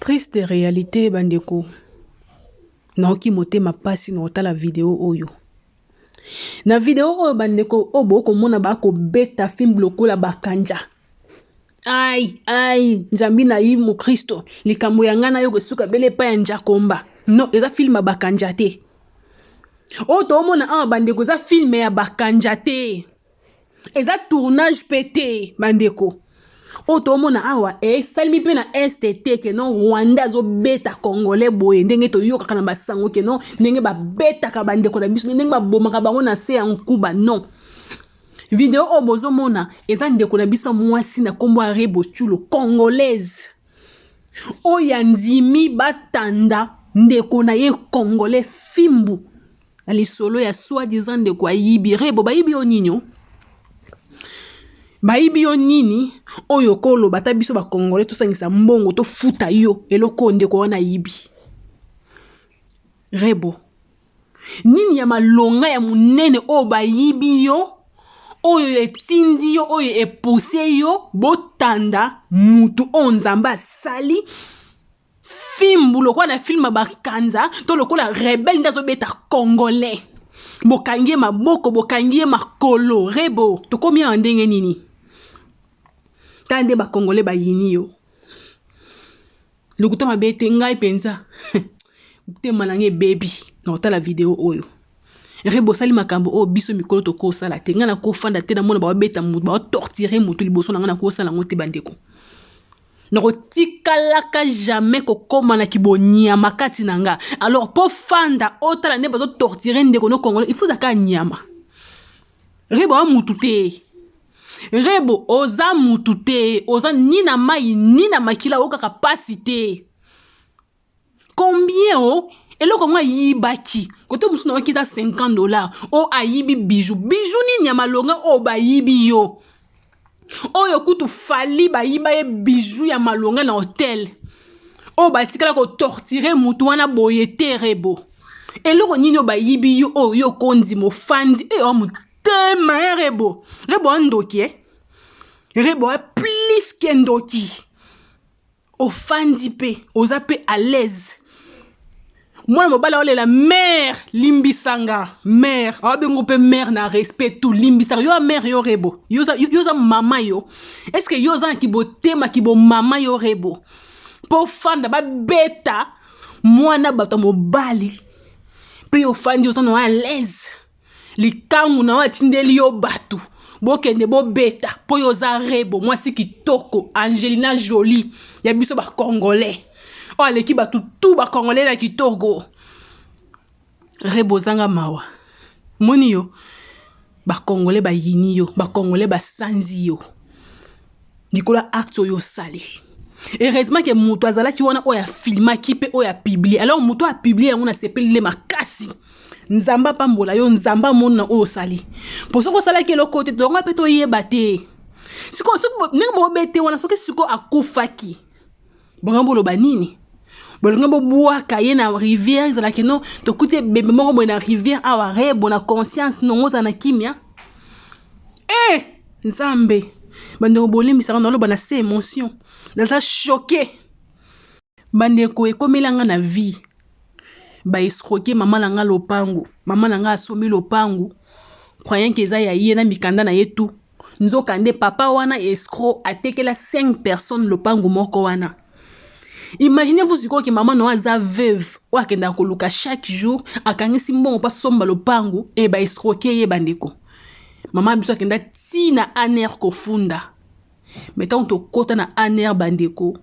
Triste réalité bandeko. Naoki motema pasi na otala video oyo. Na video oyo bandeko obo komona bako beta film lokola bakanja. Ai, nzambi na yi mu Kristo. Likambo ya ngana yo kesuka bele pa ya njakomba. No, eza film bakanja te. Oto omona awa bandeko za film ya bakanja te. Eza tournage pété bandeko. Oto omona awa salmi pe na STT ke non Rwanda zo beta Congolais boye ndenge to yoka kana basango ke non ndenge ba beta ka bandeko na biso ndenge ba bomaka bango na se ya nkuba non. Video obozo mona eza ndeko na biso mwasi na kombo ya Rebo Chulo Congolaise. Oya ndimi batanda ndeko na ye Congolais fimbu. Ali solo ya soi-disant ndeko ayibi Rebo bayibi oninyo. Bayibi yo nini oyo kolo bata biso ba Congolais to sangisa mbongo to futa yo eloko ndeko wana yibi. Rebo nini ya malonga ya munene o bayibi yo oyo etindi yo oyo epousse yo botanda mutu onzamba sali fimbu lokola na film bakanza to lokola rebelle ndazo beta Congolais bokangie maboko bokangie makolo Rebo tokomi ya ndenge nini tande ba Congolais ba yini yo lokuta mabete ngai penza te manange baby na otala video oyo Rebo sali makambo o biso mikolo to ko sala te ngana ko fanda te na mona ba beta mutu ba torturer mutu liboso na ngana ko sala ngote bandeko na ko tikalaka jamais ko koma na kibonia makati nanga alors po fanda otala ne ba torturer ndeko no Congolais il faut zaka nyama Rebo a mutu te Rebo oza mutu te oza ni na mai ni na makila oka capacité combien o eloko nga yibaki kote musu na wakita $50 o ayibi bijou ni nyama longa o bayibi yo oyo kutu fali bayiba ye bijou ya malonga na hotel o batikala ko torturer mutu wana boye te Rebo eloko nini o bayibi yo o yo kondi mo fandi e o mutema Rebo andoki Rebo a plus kendoki o fandi pe oza pe à l'aise. Moi mobala ole la mère limbisanga mère abengo pe mère na respect tout limbisanga yo mère yo Rebo yo za mama yo est-ce que yo za ki bo tema ki bo mama yo Rebo po fanda ba beta mwana bato mobali pe yo fandi yo za no à l'aise likangu na watindeli yo batu bokende bo beta po yo za Rebo mwasi kitoko Angelina Jolie ya biso ba Congolais o aleki batu tout ba Congolais na kitoko Rebo zanga mawa moni yo ba Congolais ba yini yo ba Congolais ba sanzi yo Nicolas acte yo sali heureusement que mutu azalaki wana oya filma kipe oya publier alors mutu a publier yango na sepelile makasi nzamba pambola yo nzamba mona oyo sali poso ko sala ke lokote donga peto yeba te siko ningo bete wana soki siko akufaki bongambo lo banini bolonga boaka ye na rivière za la keno to kuti bebe moko bo na rivière awa Rebo na conscience nongo za na kimia nzambe bande bolimbisa na loba na se émotion na sa choqué bande ko ekomelanga na vie ba escroquer mama langa lopangu mama langa asomi lopangu croyant que eza ya ye na mikanda na yetu nzokande papa wana escroc atekela 5 personnes lopangu moko wana. Imaginez-vous si que maman no aza veuve ou akenda koluka chaque jour akangisi mbongo pa somba lopangu e ba escroquer ye bandeko mama biso akenda tina aner ko funda mettons to kota na aner bandeko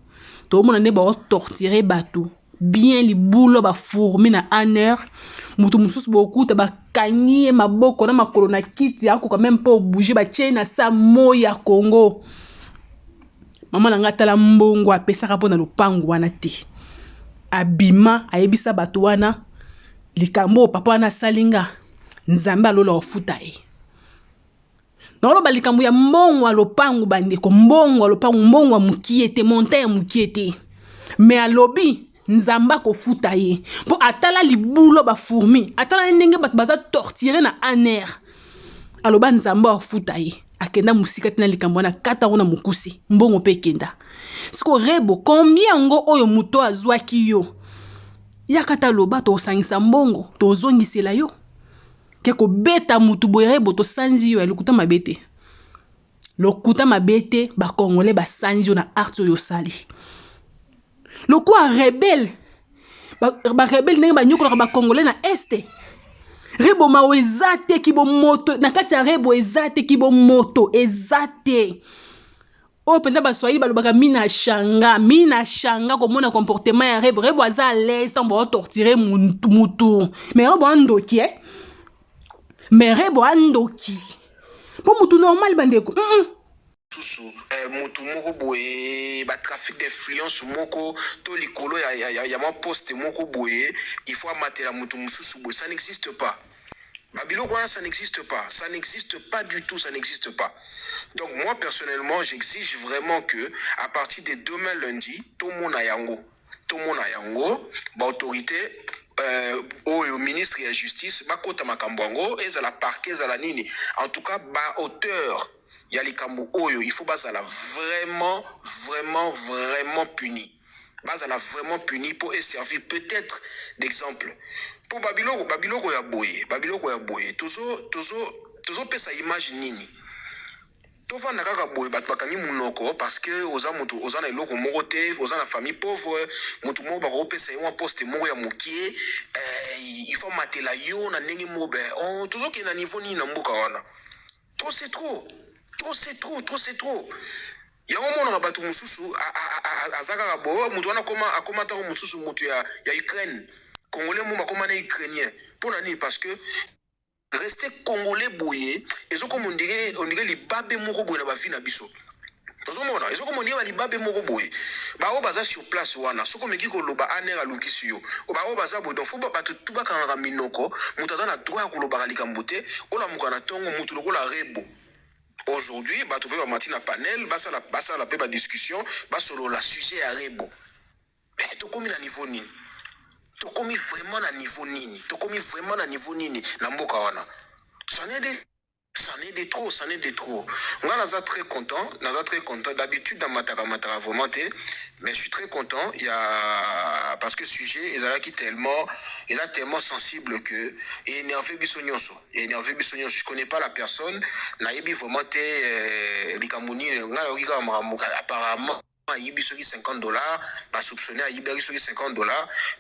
to mona ne ba torturer batu bien li bulo ba fourmi na aner mutu mususu bokuta ba kanyie maboko na makolo na kiti yako quand même pas bouger ba tchena sa moya Congo. Mama nanga tala mbongo apesaka pona lopangu wana te abima ayebisa batu wana likambo papa wana salinga nzambe alola ofuta e nolo balikambo ya mbongo wa lopangu bandeko mbongo wa lopangu mbongo wa mukiete montagne mukiete mais alobi nzamba ko futa ye po atala libulo ba fourmi atala ndenge bat baza torturer na aner aloba nzamba ofuta ye akenda musika tina likambo na kata ona mukusi mbongo pe kenda siko rebo combien ngo oyo muto azwaki yo yakata loba to sangisa mbongo to zongisela yo keko beta mutu boye rebo to sanji yo alikuta mabete lokuta mabete ba congolais ba sanji yo na art yo sali lokwa rebelle ba rebelle ndenge ba nyokola ba congolais na este rebo mawe ezate ki bo moto na kati ya rebo ezate ki bo moto ezate o penda ba swahili balobaka mina shanga komona comportement ya rebo aza à l'aise tant ba torturer mutu mais rebo andoki mais rebo andoki po mutu normal bandeko mutu moko boye ba trafic d'influence moko to likolo ya ma poste moko boye il faut amatela mutu mususu boye ça n'existe pas. Babiloko ça n'existe pas, ça n'existe pas du tout, ça n'existe pas. Donc moi personnellement, j'exige vraiment que à partir de demain lundi, tout le monde a yango, ba autorité au ministre de la justice, ba kota makambwango, et la parquet za la nini. En tout cas, ba auteur ya likambo oyo, il faut bazala vraiment puni. Bazala vraiment puni pour servir peut-être d'exemple. Pour Babiloko ya boye. Tozo pesa image nini. Tova na kaka boye bat bakangi munoko parce que oza na eloko moko te, oza na famille pauvre, mutu moko bako pesa yo poste moko ya mokie, il faut matela yo na ndenge moko be. Oh, tozo ke na niveau ni na mboka wana. Trop c'est trop. Yango mona batu mususu azaka ka bo mutu wana akoma ta mususu mutu ya Ukraine. Congolais moma koma na Ukrainien. Pour nani parce que rester congolais boye ezo comme on dirait libabe moko boye na ba fina biso. Tozomona ezo comme on dirait libabe moko boye. Ba o baza sur place wana soko meki ko loba anera lukisi yo. O ba o baza boye donc faut ba batu tuba kanga minoko mutu azana droit ko loba likambote ola mukana tongo mutu lokola rebo. Aujourd'hui, bah, tu peux matin à panel, bah, ça la paix, discussion, bah, sur la sujet à rebo. Mais tu commis à niveau nini? Tu commis vraiment à niveau nini? Namboka wana. C'en est de trop. Moi, naza très content. D'habitude, dans Matara vraiment, mais je suis très content. Il y a, parce que le sujet, il est tellement sensible que, et énervé bisognoso. Je connais pas la personne. Naïbi vraiment, likamuni, apparemment, il 50 $, pas soupçonné, il 50 $,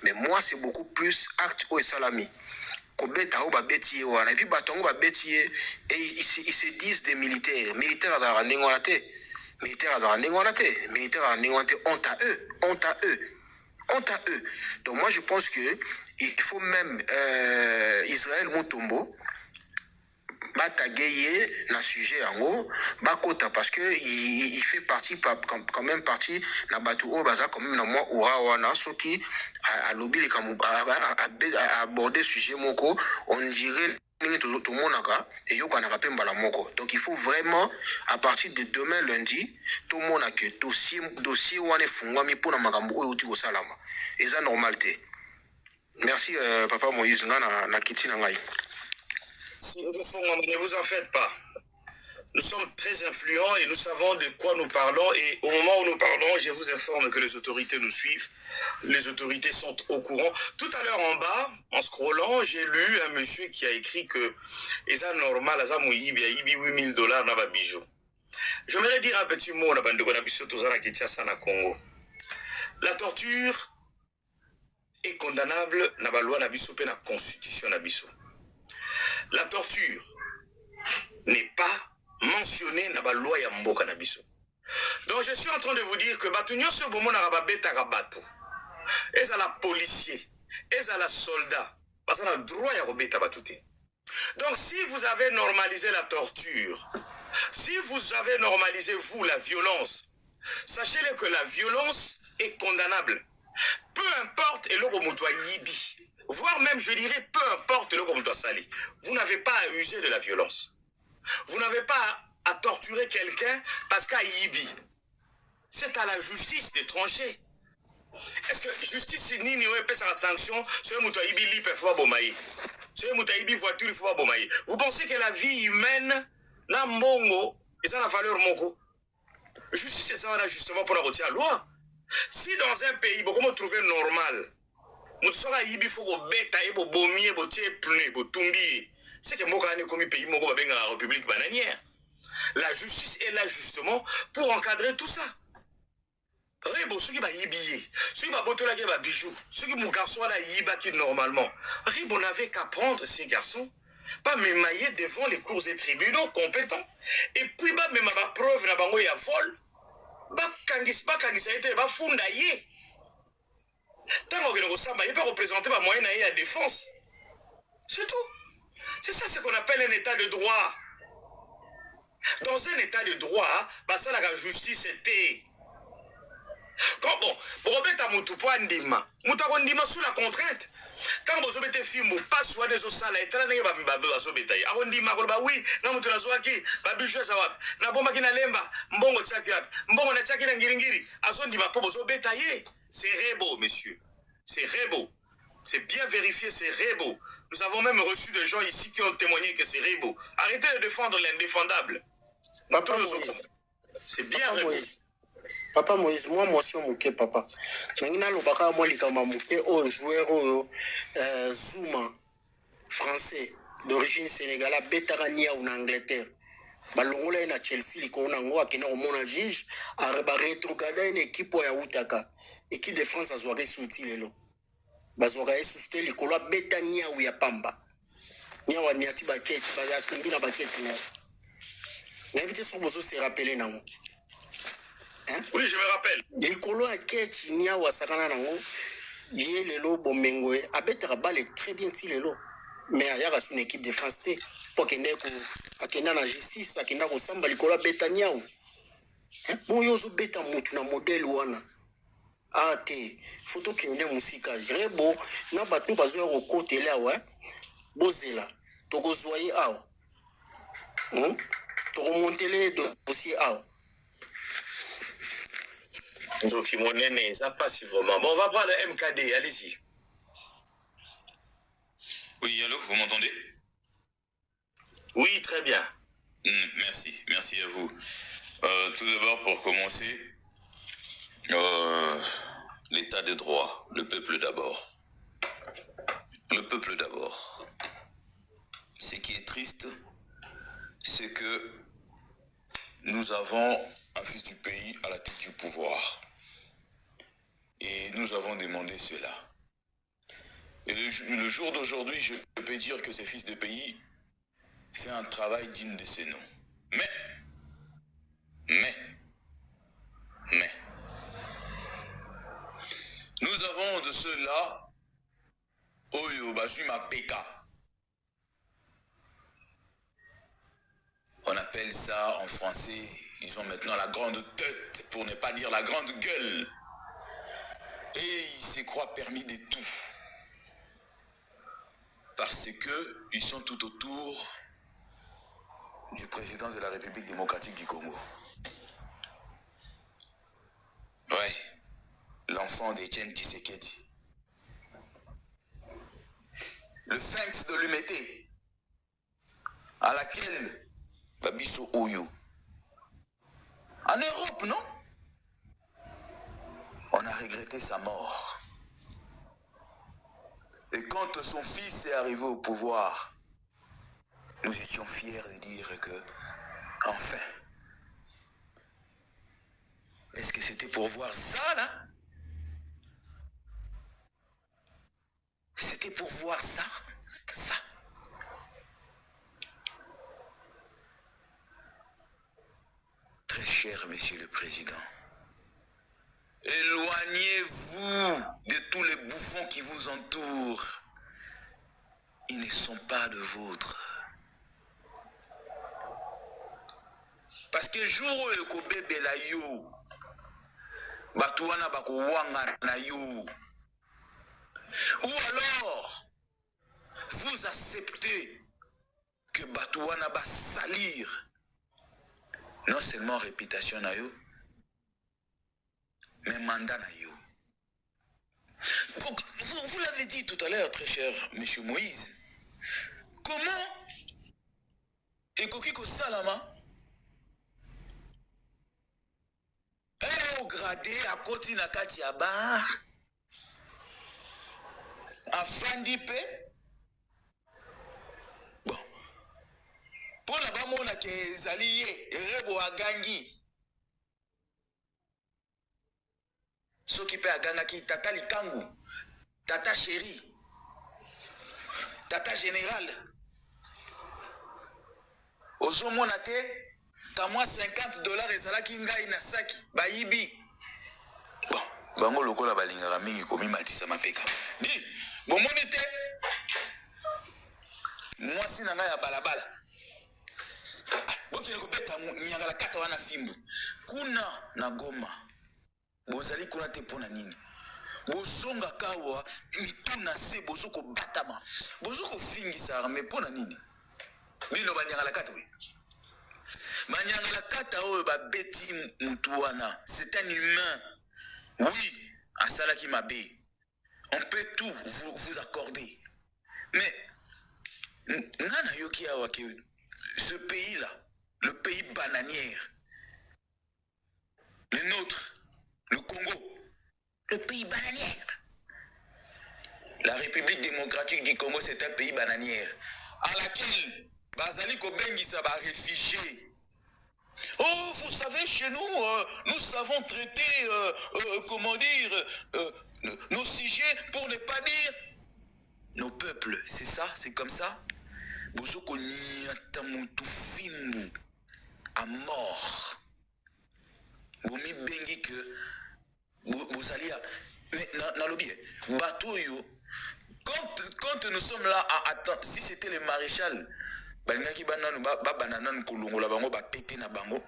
mais moi, c'est beaucoup plus acte au salami. Et ils se disent des militaires. Militaires à honte à eux. Donc moi je pense que il faut même Israël Mutombo bataguer dans sujet en haut bakota parce que il fait partie quand même partie na batu o baza quand même na moi ora wana soki a lobby comme aborder sujet moko on dirait tout le monde et yo kana pemba la moko. Donc il faut vraiment à partir de demain lundi tout le monde a que dossier wana fungwami pona makambo oyo ti ko salama et ça normalité. Merci papa Moïse na kiti na ngai. Ne vous en faites pas. Nous sommes très influents et nous savons de quoi nous parlons. Et au moment où nous parlons, je vous informe que les autorités nous suivent. Les autorités sont au courant. Tout à l'heure en bas, en scrollant, j'ai lu un monsieur qui a écrit que c'est normal, il y a 8 000 $ dans ma bijou. J'aimerais dire un petit mot na Congo. La torture est condamnable dans la loi na biso pe na constitution na biso. La torture n'est pas mentionnée dans la loi ya mboka na biso. Donc je suis en train de vous dire que batunyo se bomo na beta rabatu. Et à la policier, et à la soldat, parce qu'on a le droit à robeta batute. Donc si vous avez normalisé la torture, si vous avez normalisé vous la violence, sachez-le que la violence est condamnable. Peu importe et yibi. Voire même, je dirais, peu importe le comme sali. Vous n'avez pas à user de la violence. Vous n'avez pas à torturer quelqu'un parce qu'à Yibi. C'est à la justice de trancher. Est-ce que justice c'est ni pas sa attention sur Moutaïbi li peut faire bomaï. Sur Moutaïbi voiture il faut pas bomaï. Vous pensez que la vie humaine na mbongo Et ça a la valeur moko. Justice, c'est ça, justement, pour la retirer à loi. Si dans un pays, beaucoup me trouver normal, nous sommes à Ibi, il faut que bêta, il faut bomber, il faut tirer pneu, il faut tomber. C'est que moi, quand on est pays, moi, dans la République bananière. La justice est là, justement, pour encadrer tout ça. Rebo, ceux qui va yibier, ceux qui va botter la guerre, bijou, ceux qui mon garçon là yiba qui normalement. Rebo n'avait qu'à prendre ces garçons, pas m'émailler devant les cours et tribunaux compétents. Et puis, bah, même ma preuve, n'a pas ya vol. Bah, kangis, ça a été, bah, fundaye. Tant que ça, bah, il peut représenter ma moyenne à la défense. C'est tout. C'est ça ce qu'on appelle un état de droit. Dans un état de droit, bah, ça, la justice était. Quand bon, Robert Amoutoupouan Ndima, Moutagondima sous la contrainte. Quand vous avez des films, pas soit des osala, et t'as n'ayé pas Babé, Arondima, oui, non, tu l'as zoaki, Babucha Sawab, Naboma Kinalemba, Mbongo Tchakiab, Mbongo Natchaki Nangiringiri, Azondima, Pobozo Bétaillé. C'est Rebo, messieurs. C'est Rebo. C'est bien vérifié, c'est Rebo. Nous avons même reçu des gens ici qui ont témoigné que c'est Rebo. Arrêtez de défendre l'indéfendable. C'est bien Rebo. Papa Moïse, moi aussi mouké papa. Nangina lobaka moi likama mouké au joueur Zouma français d'origine sénégalaise Betarania en Angleterre. Balongola na Chelsea likona ngo akena au mona juge a rétrogradé une équipe ya Utaka. Équipe de France azwaka souti lelo. Bazwaka souti likolo Betania ou ya Pamba. Nia wa niati baketi baza sungi na baketi na. N'invité son bozo se rappeler nango. Hein? Oui, je me rappelle. Likolo a keti nia wa sakana nango. Yé lelo bomengwe abetara balle très bien ti lelo. Mais il y a une équipe de France T pour qu'il ait la justice, qu'il ait samba likolo Betania ou. Bon yozo beta mutu na modèle wana. Ah te photo qui est musika Rebo na bato bazo au côté là ouais. Bozela toko zoyer awa. Toko monter les dossiers awa. Donc, mon aîné, ça passe vraiment. Bon, on va prendre le MKD, allez-y. Oui, allô, vous m'entendez? Oui, très bien. Merci à vous. Tout d'abord, pour commencer, l'état de droit, le peuple d'abord. Le peuple d'abord. Ce qui est triste, c'est que nous avons un fils du pays à la tête du pouvoir. Et nous avons demandé cela. Et le jour d'aujourd'hui, je peux dire que ce fils de pays fait un travail digne de ce nom. Mais, nous avons de ceux-là, Oyo Bajuma Peka. On appelle ça en français, ils ont maintenant la grande tête, pour ne pas dire la grande gueule. Et ils se croient permis de tout. Parce que ils sont tout autour du président de la République démocratique du Congo. Ouais, l'enfant d'Etienne Tshisekedi. Le sphinx de l'humanité, à laquelle Babiso Oyo. En Europe, non? On a regretté sa mort. Et quand son fils est arrivé au pouvoir, nous étions fiers de dire que, enfin, est-ce que c'était pour voir ça, là? C'était pour voir ça? Ça. Très cher Monsieur le Président, éloignez-vous de tous les bouffons qui vous entourent. Ils ne sont pas de vôtres. Parce que jour où ko bébé la yo, batuana bako wanga na yo. Ou alors, vous acceptez que batuana va salir non seulement réputation na yo, mais mandat na yo. Vous l'avez dit tout à l'heure, très cher Monsieur Moïse. Comment Ekokiko Salama Bade akoti na kati ya bar. Afandi pe. Bon. Pour la bamona ke zaliye Rebo agangi. Soki pe aganga ki tata likangu. Tata chéri. Tata général. Ozomona te. Kamwa $50 ezalaki ngai na saki bayibi. Bon, bango lokola balingaka mingi komi matisa mapeka. Di, bomoni te. Mwasi na ngai ya balabala. Bokele kobeta nyangala kata wana fimbu. Kuna na Goma. Bozali kuna te pona nini. Bozonga kawa mituna se bozoko batama. Bozoko fingisa arme pona nini. Bino banyangala kata we. Banyangala kata oyo babeti mutuana. C'est un humain. Oui, asalaki mabe. On peut tout vous accorder. Mais ngana yoki awa ke ce pays-là, le pays bananière, le nôtre, le Congo, le pays bananière. La République démocratique du Congo, c'est un pays bananière à laquelle Bazali Kobengisa va réfugier. Oh, vous savez, chez nous, nous savons traiter, comment dire, nos sujets, pour ne pas dire nos peuples. C'est ça, c'est comme ça. Bozoko nyatamutu fimbu à mort. Bomi bengi que bozalia. Mais dans le bien, bateau yo. Quand nous sommes là à attendre, si c'était le maréchal, balingaki bananu ba banana kolongola bango ba pété na bango.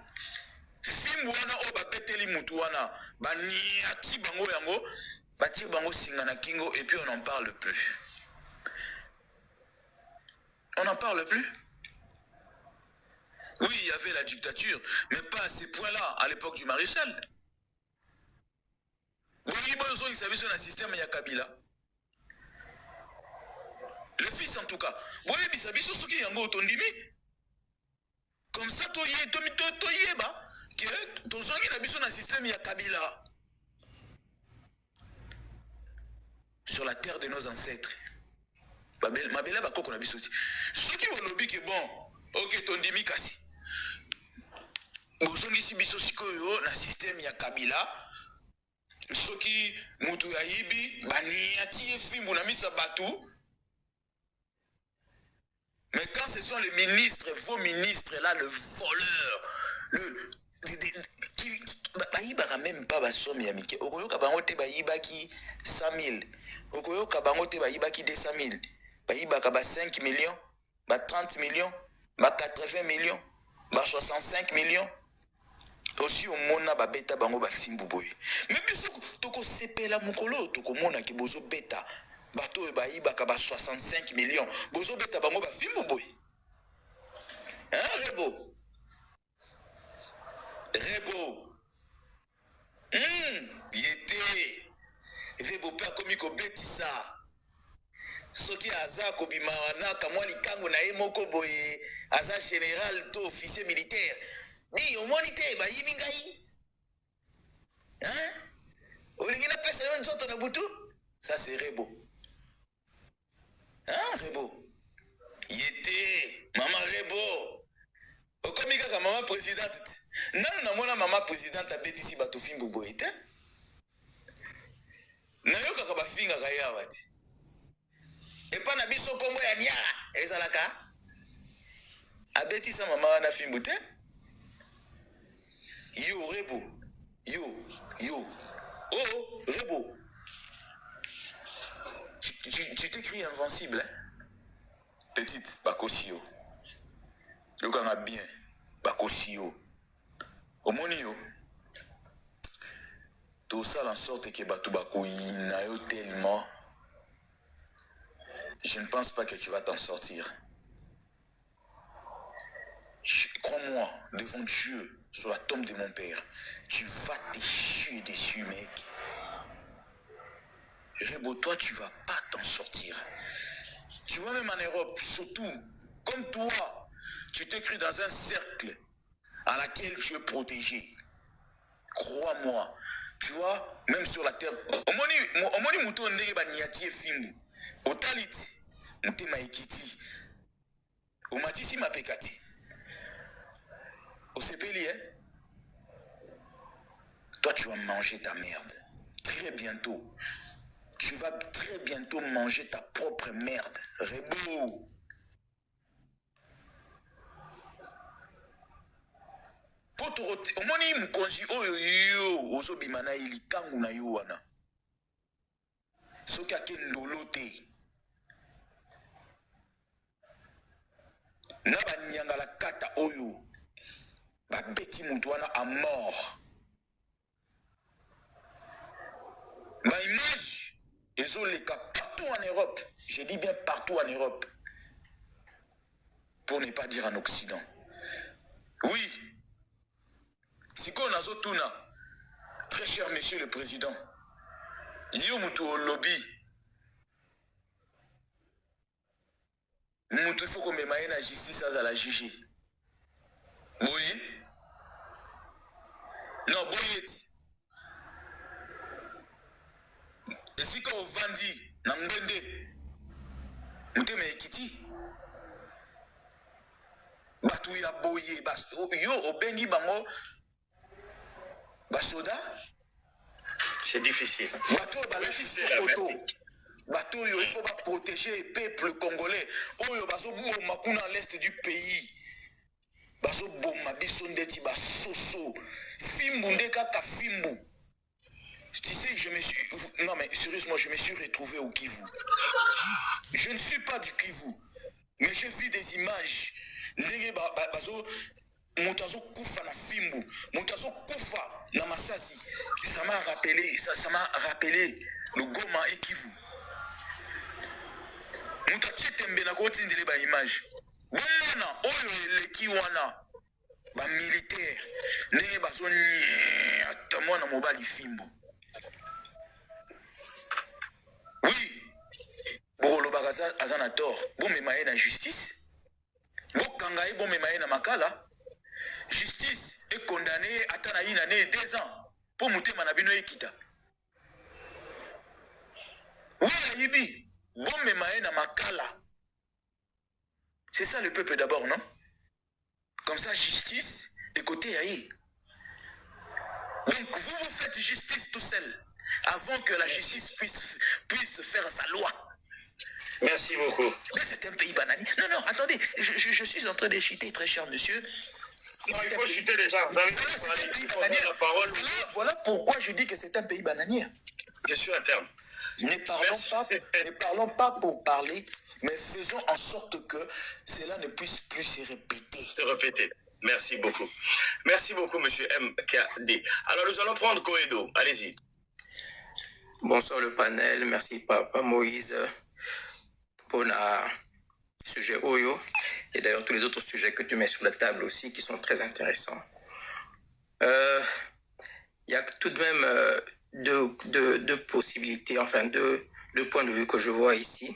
Fimbu wana o ba pété li mutu wana ba niati bango yango ba ti bango singa na kingo et puis on n'en parle plus. On n'en parle plus. Oui, il y avait la dictature, mais pas à ces points-là à l'époque du maréchal. Boni bozo il savait sur un système ya Kabila. Le fils en tout cas. Boye bisabiso soki yango tondimi. Comme ça toye ba que tozongi na biso na système ya Kabila. Sur la terre de nos ancêtres. Mabela bakoko na biso. Soki bolobi ke bon, OK tondimi kasi. Bozongi si biso sikoyo na système ya Kabila. Soki mutu ya yibi bani ati fimbu na misa batu. Mais quand ce sont les ministres, vos ministres là, le voleur, qui baïba même pas basomme yamike. Okoyo kabangote baïba qui 100 000. Okoyo kabangote baïba qui 200 000. Baïba kaba 5 millions, ba 30 millions, ba 80 millions, ba 65 millions. Aussi au mona ba beta bango ba fimbu boy. Mais biso toko sepela mukolo toko mona ki bozo beta. Bato baïba kaba 65 millions. Bozo beta bango ba fimbu boy. Hein Rebo? Rebo. Yete. Rebo père komi ko betisa. Soki aza ko bima wana kamwa likango na ye moko boye. Aza général to officier militaire. Di omonite ba yibi ngai. Hein? Olingina pesa yon zoto na butu? Ça c'est Rebo. Hein, Rebo? Yete, maman Rebo. Okomi kaka maman présidente. Non, non, mona maman présidente a bêti si bato fimbo boite. Na yo kaka ba finga kaya wati. Et pas na biso kombo ya nya, ezalaka. A bêti sa maman na fimbo te. Yo Rebo. Yo. Oh, Rebo. Tu t'écris invincible, hein? Petite, Bakosio. Le gang a bien, Bakosio. Omonio. Tout ça en sorte que Batubako y'inayo tellement. Je ne pense pas que tu vas t'en sortir. Crois-moi, devant Dieu, sur la tombe de mon père, tu vas te chier dessus, mec. Rebo, toi, tu vas pas t'en sortir. Tu vois, même en Europe, surtout, comme toi, tu t'écris dans un cercle à laquelle tu es protégé. Crois-moi, Tu vois, même sur la terre. Omoni muto ndenge baniati fimbu. Otaliti, muté maikiti. Omatisi mapekati. Osepeli, hein? Toi, tu vas manger ta merde. Très bientôt. Tu vas très bientôt manger ta propre merde. Rebo. Omoni mukonzi oyo yo ozobima na likangu na yo wana. Soki ake ndolo te. Na banyanga la kata oyo babeti mutu wana à mort. Ma image ezoleka partout en Europe. Je dis bien partout en Europe. Pour ne pas dire en Occident. Oui. Siko nazotuna, très cher monsieur le président, yo mutu au lobby, mutu faut qu'on me maille la justice à la juger. Oui. Non, boyeti. Et si qu'on vendit, n'ambende, mutu me ekiti. Batu ya boye, yo obengi bango. Basoda, c'est difficile. Bateau, il faut protéger le peuple congolais. Oyo baso boma kuna l'est du pays. Baso boma bisondeti basoso. Fimbu ndeka ka fimbu. Tu sais, non mais sérieusement, je me suis retrouvé au Kivu. Je ne suis pas du Kivu, mais j'ai vu des images. Ndenge baso Moutazo Koufa na Fimbu, Moutazo Koufa na Masasi. Ça m'a rappelé le Goma et Kivu. Moutazo Tembe na koti ndele ba image. Bomana oyo leki wana ba militaire. Nenge bazo ni atamwa na mobali Fimbu. Oui. Bolo bagaza azana tort. Bon me maye na justice. Bon kangaye bon me maye na makala. Justice est condamnée à une année 2 ans pour monter Manabino Ekita. Oui, Yibi, bon me maena makala. C'est ça le peuple d'abord, non? Comme ça, justice, écoutez, aïe. Donc, vous faites justice tout seul, avant que la justice puisse faire sa loi. Merci beaucoup. Mais c'est un pays banani. Non, attendez, je suis en train de chuter, très cher monsieur. Non, il faut chuter déjà. Vous avez la parole. Voilà pourquoi je dis que c'est un pays bananier. Je suis à terme. Ne parlons pas pour parler, mais faisons en sorte que cela ne puisse plus se répéter. Merci beaucoup. Merci beaucoup, monsieur MKD. Alors, nous allons prendre Koedo. Allez-y. Bonsoir le panel. Merci, Papa Moïse, pour le sujet Oyo. Et d'ailleurs, tous les autres sujets que tu mets sur la table aussi, qui sont très intéressants. Il y a tout de même deux possibilités, enfin deux points de vue que je vois ici.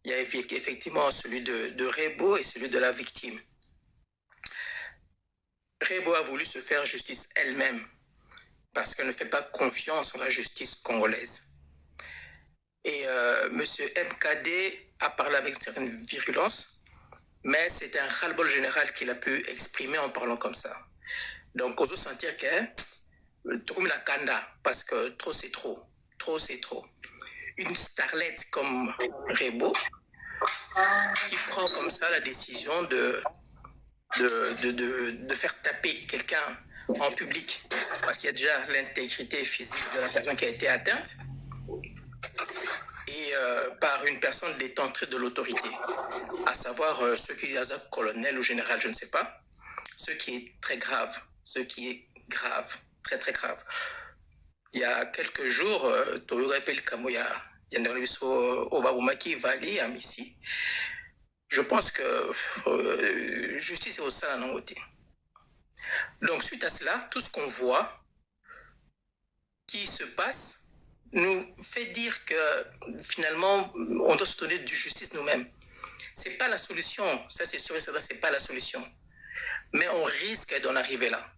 Il y a effectivement celui de Rebo et celui de la victime. Rebo a voulu se faire justice elle-même parce qu'elle ne fait pas confiance en la justice congolaise. Et M. MKD a parlé avec une certaine virulence, mais c'est un ras-le-bol général qu'il a pu exprimer en parlant comme ça. Donc, on peut sentir que comme la kanda, parce que trop c'est trop. Trop c'est trop. Une starlette comme Rebo, qui prend comme ça la décision de faire taper quelqu'un en public, parce qu'il y a déjà l'intégrité physique de la personne qui a été atteinte, et par une personne détentrice de l'autorité, à savoir ce qui est un colonel ou général, je ne sais pas, ce qui est très grave, très très grave. Il y a quelques jours, je pense que justice est au sein de côté. Donc suite à cela, tout ce qu'on voit qui se passe nous fait dire que finalement on doit se donner de justice nous-mêmes. C'est pas la solution, ça c'est sûr et certain, c'est pas la solution. Mais on risque d'en arriver là.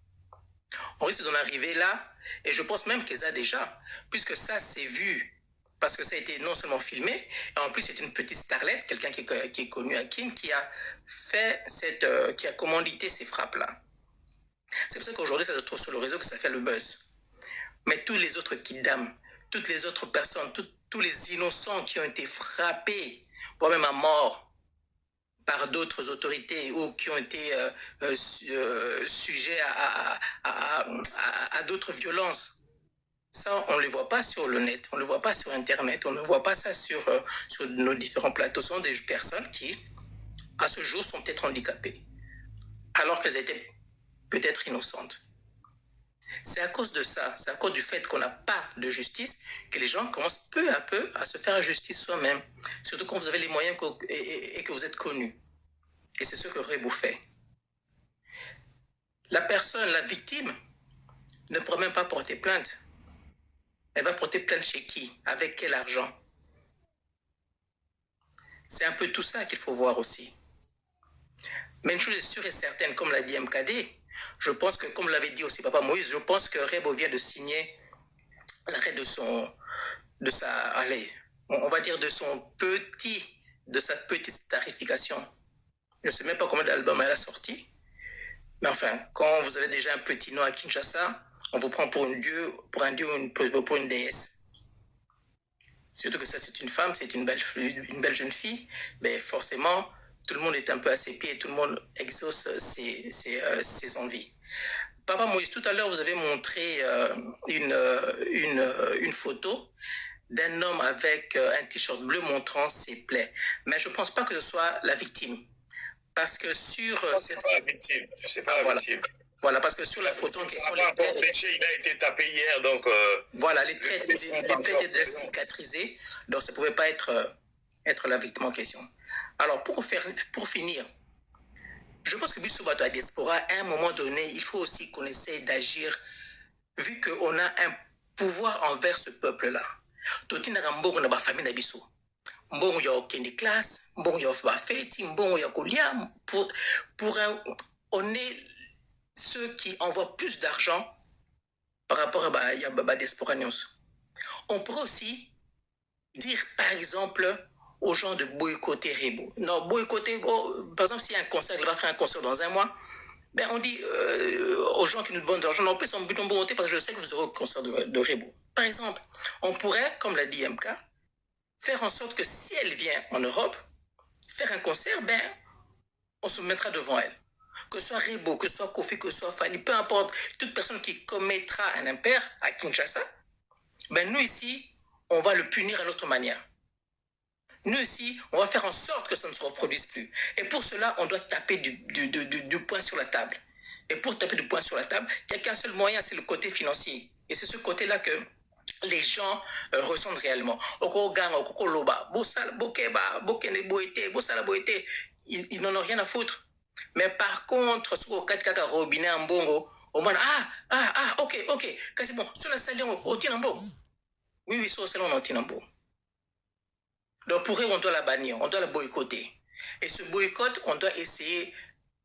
On risque d'en arriver là Et je pense même qu'elle a déjà, puisque ça c'est vu, parce que ça a été non seulement filmé, et en plus c'est une petite starlette, quelqu'un qui est connu à Kin, qui a fait qui a commandité ces frappes-là. C'est pour ça qu'aujourd'hui ça se trouve sur le réseau que ça fait le buzz. Mais tous les autres kidnappings, toutes les autres personnes, tous les innocents qui ont été frappés, voire même à mort, par d'autres autorités ou qui ont été sujets à d'autres violences. Ça, on ne les voit pas sur le net, on ne le voit pas sur Internet, on ne voit pas ça sur nos différents plateaux. Ce sont des personnes qui, à ce jour, sont peut-être handicapées, alors qu'elles étaient peut-être innocentes. C'est à cause de ça, c'est à cause du fait qu'on n'a pas de justice que les gens commencent peu à peu à se faire justice soi-même. Surtout quand vous avez les moyens et que vous êtes connu. Et c'est ce que Rebo fait. La personne, la victime, ne pourra même pas porter plainte. Elle va porter plainte chez qui? Avec quel argent? C'est un peu tout ça qu'il faut voir aussi. Mais une chose est sûre et certaine, comme l'a dit MKD, je pense que, comme l'avait dit aussi Papa Moïse, je pense que Rebo vient de signer l'arrêt de sa petite tarification. Je ne sais même pas combien d'albums elle a sorti. Mais enfin, quand vous avez déjà un petit nom à Kinshasa, on vous prend pour un dieu ou pour une déesse. Surtout que ça, c'est une femme, c'est une belle jeune fille. Mais forcément, tout le monde est un peu à ses pieds et tout le monde exauce ses envies. Papa Moïse, tout à l'heure, vous avez montré une photo d'un homme avec un t-shirt bleu montrant ses plaies. Mais je ne pense pas que ce soit la victime. Parce que sur... C'est pas la victime. C'est pas la victime. Voilà, parce que sur la photo... Il a été tapé hier, donc... Voilà, les traits étaient cicatrisés, donc ça ne pouvait pas être la victime en question. Alors, pour finir, je pense que Bissou Bato à Diaspora, à un moment donné, il faut aussi qu'on essaie d'agir, vu qu'on a un pouvoir envers ce peuple-là. Toti na mbongo na ba famille na Bissou. Mbongo ya okende classe, mbongo ya ba fête, mbongo ya kolia, on est ceux qui envoient plus d'argent par rapport à Diaspora News. On pourrait aussi dire, par exemple, aux gens de boycotter Rebo. Non, boycotter, par exemple, s'il y a un concert, il va faire un concert dans un mois, ben on dit aux gens qui nous donnent de l'argent, non, plus on peut voter parce que je sais que vous aurez au concert de Rebo. Par exemple, on pourrait, comme l'a dit MK, faire en sorte que si elle vient en Europe, faire un concert, ben, on se mettra devant elle. Que ce soit Rebo, que ce soit Kofi, que ce soit Fanny, peu importe, toute personne qui commettra un impair à Kinshasa, ben nous ici, on va le punir à notre manière. Nous ici, on va faire en sorte que ça ne se reproduise plus. Et pour cela, on doit taper du poing sur la table. Et pour taper du poing sur la table, il n'y a qu'un seul moyen, c'est le côté financier. Et c'est ce côté-là que les gens ressentent réellement. Ils n'en ont rien à foutre. Mais par contre, sur le 4 robinet en bongo, au moins, ok, c'est bon, sur la salle, on tient en bon. Oui, sur la salle, on tient en bon. Donc pour eux, on doit la bannir, on doit la boycotter. Et ce boycott, on doit essayer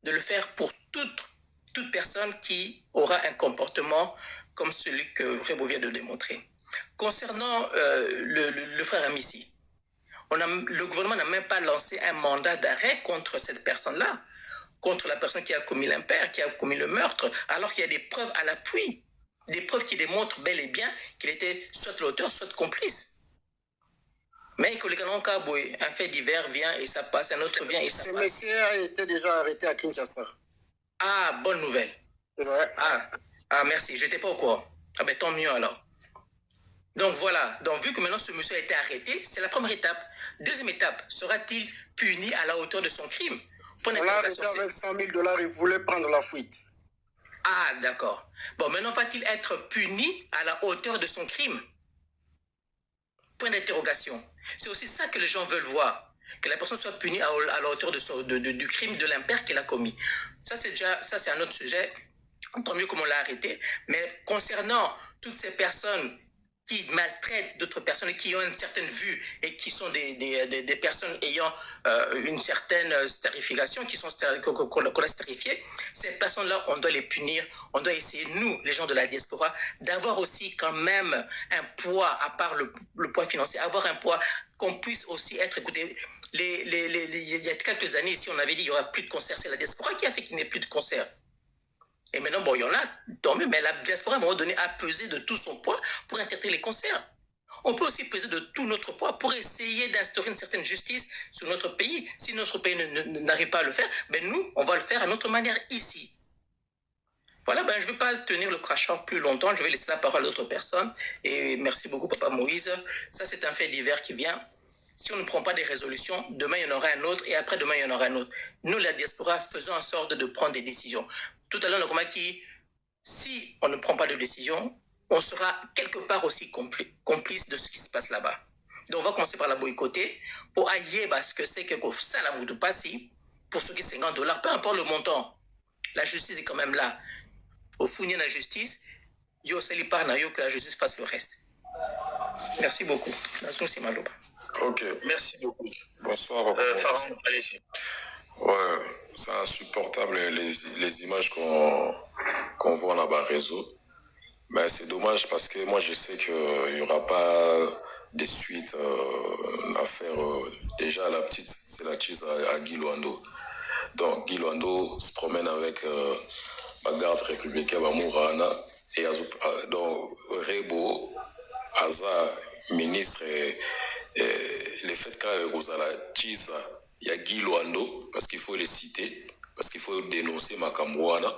de le faire pour toute personne qui aura un comportement comme celui que Rebo vient de démontrer. Concernant le frère Amissi, le gouvernement n'a même pas lancé un mandat d'arrêt contre cette personne-là, contre la personne qui a commis l'impair, qui a commis le meurtre, alors qu'il y a des preuves à l'appui, des preuves qui démontrent bel et bien qu'il était soit l'auteur, soit complice. Mais que les canons Kaboué, un fait divers vient et ça passe, un autre vient et ça passe. Ce monsieur a été déjà arrêté à Kinshasa. Ah, bonne nouvelle. Ouais. Ah, merci, je n'étais pas au courant. Ah ben tant mieux alors. Donc voilà, donc vu que maintenant ce monsieur a été arrêté, c'est la première étape. Deuxième étape, sera-t-il puni à la hauteur de son crime? On l'a arrêté avec 100 000 $, il voulait prendre la fuite. Ah, d'accord. Bon, maintenant va-t-il être puni à la hauteur de son crime? Point d'interrogation. C'est aussi ça que les gens veulent voir. Que la personne soit punie à la hauteur du crime, de l'impair qu'elle a commis. Ça, c'est un autre sujet. Tant mieux comme on l'a arrêté. Mais concernant toutes ces personnes qui maltraitent d'autres personnes, qui ont une certaine vue et qui sont des personnes ayant une certaine starification, qu'on a starifiées, ces personnes-là, on doit les punir, on doit essayer, nous, les gens de la diaspora, d'avoir aussi quand même un poids, à part le poids financier, avoir un poids qu'on puisse aussi être écouté. Il y a quelques années, ici, on avait dit qu'il n'y aura plus de concerts. C'est la diaspora qui a fait qu'il n'y ait plus de concerts. Et maintenant, bon, il y en a, tant mieux, mais la diaspora, à un moment donné, a pesé de tout son poids pour interdire les concerts. On peut aussi peser de tout notre poids pour essayer d'instaurer une certaine justice sur notre pays. Si notre pays n'arrive pas à le faire, ben nous, on va le faire à notre manière ici. Voilà, ben je ne vais pas tenir le crachat plus longtemps, je vais laisser la parole à d'autres personnes. Et merci beaucoup, Papa Moïse. Ça, c'est un fait divers qui vient. Si on ne prend pas des résolutions, demain, il y en aura un autre, et après, demain, il y en aura un autre. Nous, la diaspora, faisons en sorte de prendre des décisions. Tout à l'heure, on a dit, si on ne prend pas de décision, on sera quelque part aussi complice de ce qui se passe là-bas. Donc, on va commencer par la boycotter pour ailler parce que c'est que ça la moudou pas si, pour ceux qui $50, peu importe le montant. La justice est quand même là. Au fournir la justice, yo sali par na yo que la justice fasse le reste. Merci beaucoup. Ok. Merci beaucoup. Bonsoir. Farhan, allez-y. Ouais, c'est insupportable les images qu'on voit là-bas réseau. Mais c'est dommage parce que moi je sais qu'il n'y aura pas de suite à faire. Déjà la petite, c'est la cheese à Guy Luando. Donc Guy Luando se promène avec la garde républicaine à Mourana et donc Rebo, Aza, ministre et le fait que vous avez la cheese. Il y a Guy Luando, parce qu'il faut les citer, parce qu'il faut dénoncer Makambouana,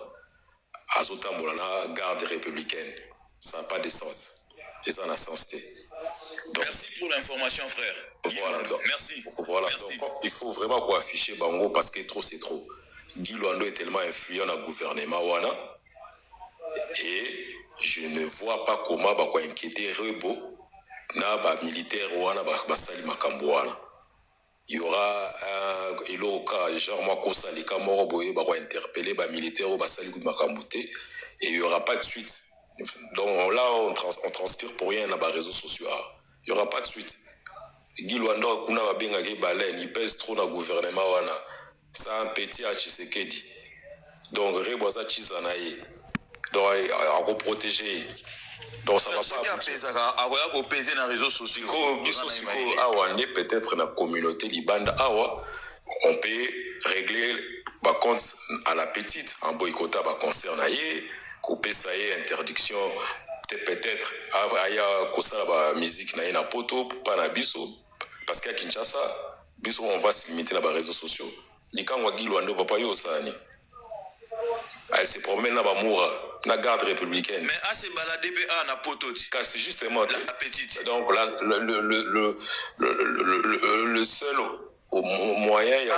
Azotamboulana, garde républicaine. Ça n'a pas de sens. Et ça n'a pas de sens. Merci pour l'information, frère. Voilà, donc, merci. Voilà, merci. Donc, il faut vraiment afficher Bango parce que trop c'est trop. Guy Luando est tellement influent dans le gouvernement Wana. Et je ne vois pas comment on va inquiéter Rebo, na militaire Wana, basali Makambouana. Il y aura un genre moi kosa les camors boye ba interpeller ba militaire ou ba sali ku makambouté et il y aura pas de suite. Donc là on transpire pour rien dans les réseaux sociaux. Il y aura pas de suite. Guy Luando kuna ba benga ke baleine, il pèse trop dans gouvernement wana. C'est un petit à Tshisekedi. Donc Reboza Chizanaye. Donc à ko protéger. Donc ça va pas peser dans les réseaux sociaux. Peut-être dans la communauté libande, on peut régler le compte à la petite en boycottant le concert, couper ça interdiction, peut-être la musique na poto pas na biso parce qu'à Kinshasa, biso on va se limiter dans les réseaux sociaux. Les gens qui Luando papa yo sani. Elle se promène dans la garde républicaine. Mais à se balader à na pototi. Car c'est justement la petite. Donc là, le seul moyen, il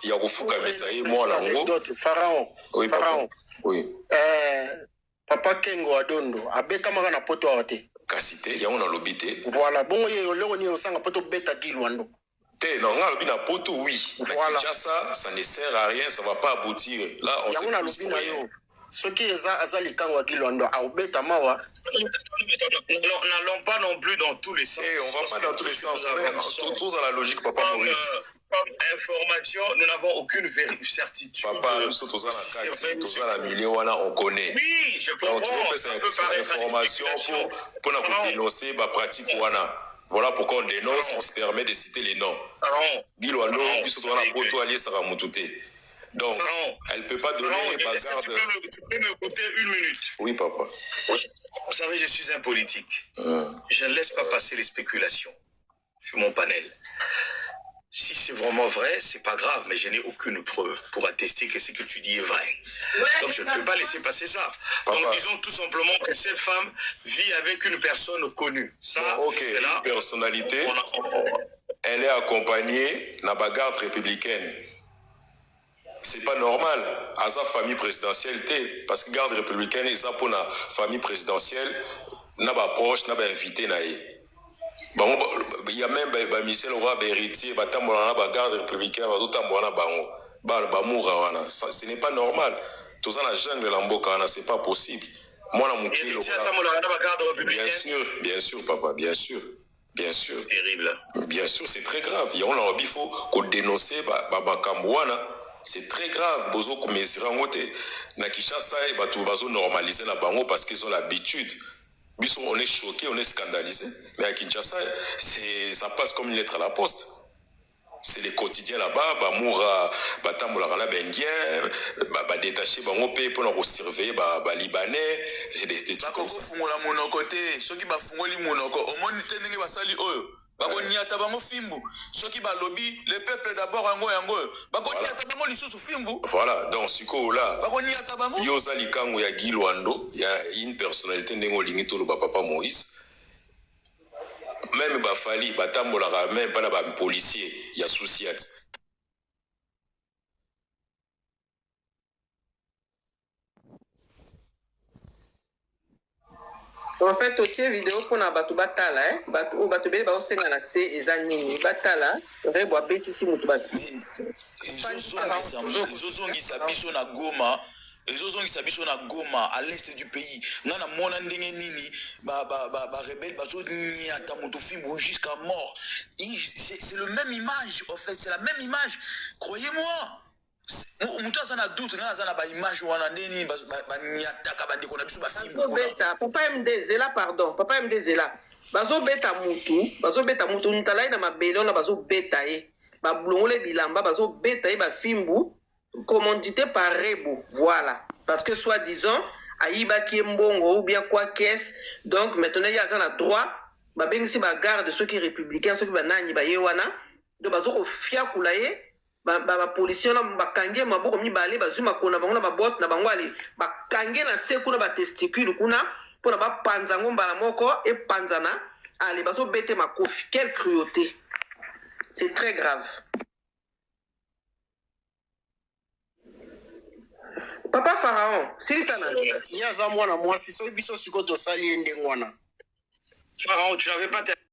y a Fouka Messaï, moi là, Pharaon. Oui, Pharaon. Oui. Papa Kengo Adondo, Abeka Magana Poto Ate. Cassité, il y a un lobité. Voilà, bon, il y a un sang à Poto Beta Guiluando. Non, on a lobby na poto, oui. Voilà. Ça ne sert à rien, ça ne va pas aboutir. Là, on a lobby na yo. Ce qui est Azali Kangwa Guiluando, à Obeta Mawa. N'allons pas non plus dans tous les sens. On ne va pas dans tous les sens. Tout dans la logique, Papa Maurice. Comme information, nous n'avons aucune certitude. Papa, nous sommes tous dans la milieu, on connaît. Oui, je comprends. Donc, tu veux faire information pour nous dénoncer la pratique Wana. Voilà pourquoi on dénonce, on se permet de citer les noms. Guy Luando, puis dans la poto alliée Sarah Moutouté. Donc, elle ne peut pas donner bagarre. Tu peux m'écouter une minute? Oui, papa. Vous savez, je suis un politique. Je ne laisse pas passer les spéculations sur mon panel. Si c'est vraiment vrai, c'est pas grave, mais je n'ai aucune preuve pour attester que ce que tu dis est vrai. Donc je ne peux pas laisser passer ça. Papa. Donc disons tout simplement que cette femme vit avec une personne connue. Ça, bon, ok, là, une personnalité, elle est accompagnée dans la garde républicaine. C'est pas normal. À sa famille présidentielle, parce que garde républicaine, et ça pour la famille présidentielle, n'a pas proche, n'a pas invité, il y a même Michel Roy héritier, garde républicaine, ce n'est pas normal. Tout ça, la jungle de l'Amboka, c'est pas possible. Moi, la moquée, bien sûr, papa, bien sûr. Bien sûr. Terrible. Bien sûr, c'est très grave. Il faut qu'on dénonce Babakambouana. C'est très grave. Bozo ko mesura ngote. Na Kinshasa, bazo normaliser la bango parce qu'ils ont l'habitude. On est choqué, on est scandalisé. Mais à Kinshasa, ça passe comme une lettre à la poste. C'est le quotidien là-bas, Bamoura, Batamboula la Bengien, détaché, Bangopé, pour surveiller, Libanais, c'est des trucs comme ça. Bakofungola monokote, soki bafungoli monoko, au moins nitendenge basali oyo. Bakonyata bango fimbu, soki balobi, le peuple d'abord yango. Bakonyata bango lisusu fimbu. Voilà, donc siko là. Bakonyata bango. Yoza likango ya Guy Luando, il y a une personnalité nengo lingito le papa Moïse. Même Bafali, Batambola, même pas la policier, il y a souci. En fait, au tien vidéo pour na batu batala, batu bele ba osenga na se ezanini batala, rebo abeti si mutu ba. Ezozongisa biso na Goma. Ezozongisa biso na Goma à l'est du pays. Nana mona ndenge nini ba rebelle bazo niata mutu fimbu jusqu'à mort. C'est le même image en fait, c'est la même image. Croyez-moi. Mutu azana doute ngana azana ba image wana ndeni ba niata ka bande kona biso ba fimbu. Papa MD Zela pardon, papa MD Zela. Bazo beta mutu ntalai na mabele ona bazo beta e. Ba blongole bilamba bazo beta e ba fimbu. Commandité par Rebo, voilà. Parce que soi-disant, Aïba qui est mbongo ou bien quoi qu'est-ce. Donc maintenant il y a un droit. Bah ben si bah garde ceux qui républicains, ceux qui bah nani bah yewana. Donc bah zo fia kulaye. Bah policier là bah kange mabo comme ni balé bah zuma kona bango na bah botte na bango ali bah kange na se kuna bah testicule kuna pour na bah panzango mbala moko et panzana. Allez bah zo bête ma kofi. Quelle cruauté. C'est très grave. Papa Pharaon, c'est ça. Il y a un mois, si c'est biso siko to sali ndengwana. Pharaon, tu n'avais pas